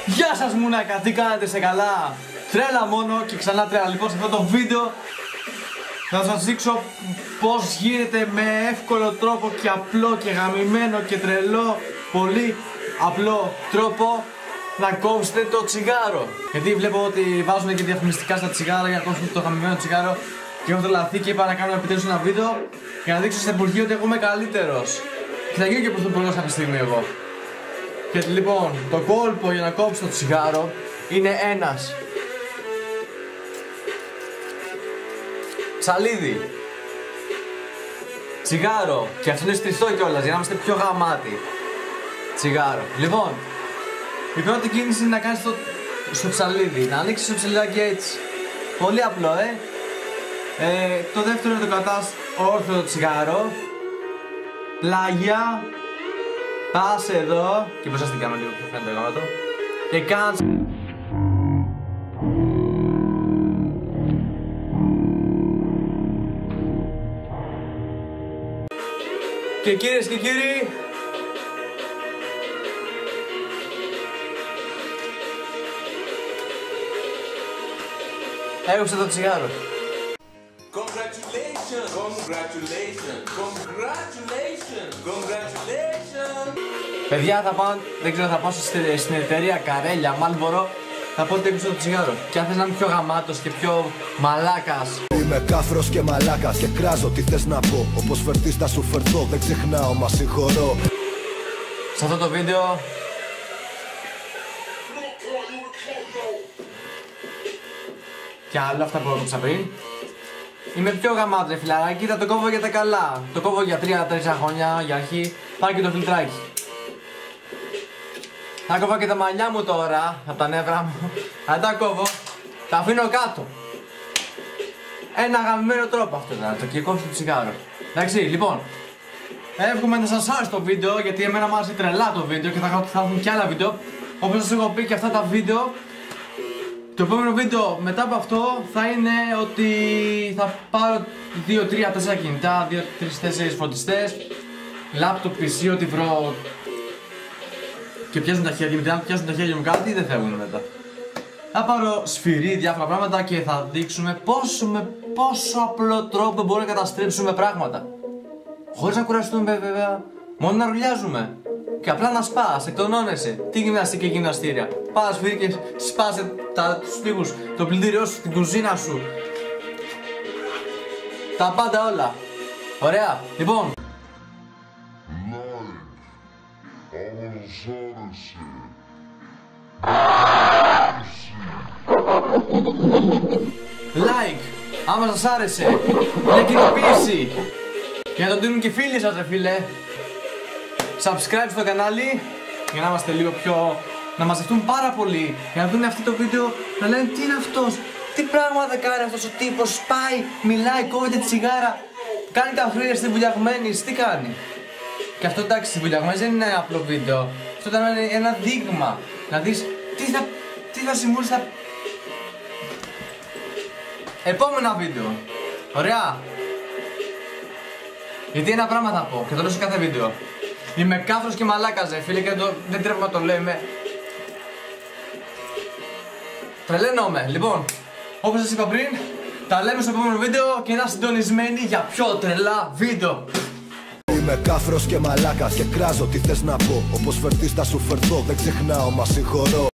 Γεια σας μουνάκα, τι κάνετε, σε καλά? Τρέλα μόνο και ξανά τρέλα. Λοιπόν, σε αυτό το βίντεο θα σας δείξω πως γίνεται με εύκολο τρόπο και απλό και γαμημένο και τρελό, πολύ απλό τρόπο να κόψετε το τσιγάρο. Γιατί βλέπω ότι βάζουν και διαφημιστικά στα τσιγάρα για να κόψουν το γαμημένο τσιγάρο και έχω τρελαθεί και είπα να κάνω επιτέλους ένα βίντεο για να δείξω στην Υπουργείο ότι εγώ είμαι καλύτερος. Και θα γίνω και πρωθυπουργός κάποια στιγμή εγώ. Και λοιπόν, το κόλπο για να κόψει το τσιγάρο είναι ένας. Ψαλίδι. Τσιγάρο. Και αυτό είναι στριφτό κιόλας για να είμαστε πιο γαμάτοι. Τσιγάρο. Λοιπόν, η πρώτη κίνηση είναι να κάνεις στο ψαλίδι. Να ανοίξεις το ψαλιδάκι έτσι. Πολύ απλό, το δεύτερο είναι το κρατάς όρθιο το τσιγάρο. Πλάγια. Πας εδώ και μπροστά στην κάμερα λίγο πιο φαίνεται το γάμματο. Και κάνεις. Και κυρίες και κύριοι, έκοψε το τσιγάρο. Congratulations! Congratulations! Congratulations! Congratulations! Παιδιά, θα πάω, δεν ξέρω, θα πάω στην εταιρεία Καρέλια, Μάλμπορο. Θα πω ότι έκοψε το τσιγάρο. Και αν θες να είμαι πιο γαμάτος και πιο μαλάκας. Είμαι κάφρος και μαλάκας και κράζω τι θες να πω. Όπως φερθείς θα σου φερθώ, δεν ξεχνάω, μα συγχωρώ. Σε αυτό το βίντεο και άλλο αυτά που έκοψα πριν. Είμαι πιο γαμάτος ρε φιλαράκι, θα το κόβω για τα καλά. Το κόβω για 3-4 χρόνια για αρχή. Πάω και το φιλτράκι. Θα κόβω και τα μαλλιά μου τώρα, από τα νεύρα μου. Αν τα κόβω, τα αφήνω κάτω. Ένα γαμμένο τρόπο αυτό ήταν, το και κόψω το τσιγάρο. Εντάξει, λοιπόν. Εύχομαι να σας άρεσε το βίντεο, γιατί εμένα μου άρεσε τρελά το βίντεο και θα έρθουν και άλλα βίντεο. Όπως σας έχω πει και αυτά τα βίντεο. Το επόμενο βίντεο μετά από αυτό θα είναι ότι θα πάρω 2-3-4 κινητά, 2-3-4 φωτιστές, λάπτοπ, PC, ό,τι βρω και πιάζουν τα χέρια μου, αν πιάζουν τα χέρια μου κάτι δεν φεύγουν μετά. Θα πάρω σφυρί, διάφορα πράγματα και θα δείξουμε με πόσο απλό τρόπο μπορούμε να καταστρέψουμε πράγματα. Χωρίς να κουραστούμε βέβαια, μόνο να ρουλιάζουμε. Και απλά να σπάς, εκτονώνεσαι. Τι γυμναστική γυμναστήρια. Πας σφυρί και σπάσε τους τοίχους, το πλυντήριό σου, την κουζίνα σου. Τα πάντα όλα. Ωραία, λοιπόν. Like, άμα σας άρεσε. Μια κοινοποίηση. Για να το δίνουν και φίλοι σας ρε φίλε. Subscribe στο κανάλι για να είμαστε λίγο πιο... να μαζευτούν πάρα πολύ. Για να δουν αυτό το βίντεο να λένε τι είναι αυτός, τι πράγματα κάνει αυτός ο τύπος, σπάει, μιλάει, κόβεται τη τσιγάρα, κάνει καφρίλες στη βουλιαγμένης, τι κάνει. Και αυτό εντάξει, στη βουλιαγμένης δεν είναι ένα απλό βίντεο. Αυτό ήταν ένα δείγμα. Να δεις τι θα συμβούλει στα επόμενα βίντεο. Ωραία. Γιατί ένα πράγμα θα πω και το λέω σε κάθε βίντεο. Είμαι κάφρος και μαλάκας ρε φίλε και δεν τρέπω να το λέμε. Τρελαίνομαι. Λοιπόν, όπως σας είπα πριν, τα λέμε στο επόμενο βίντεο και να συντονισμένοι για πιο τρελά βίντεο. Είμαι κάφρος και μαλάκας και κράζω τι θες να πω. Όπως φερθείς θα σου φερθώ, δεν ξεχνάω, μα συγχωρώ.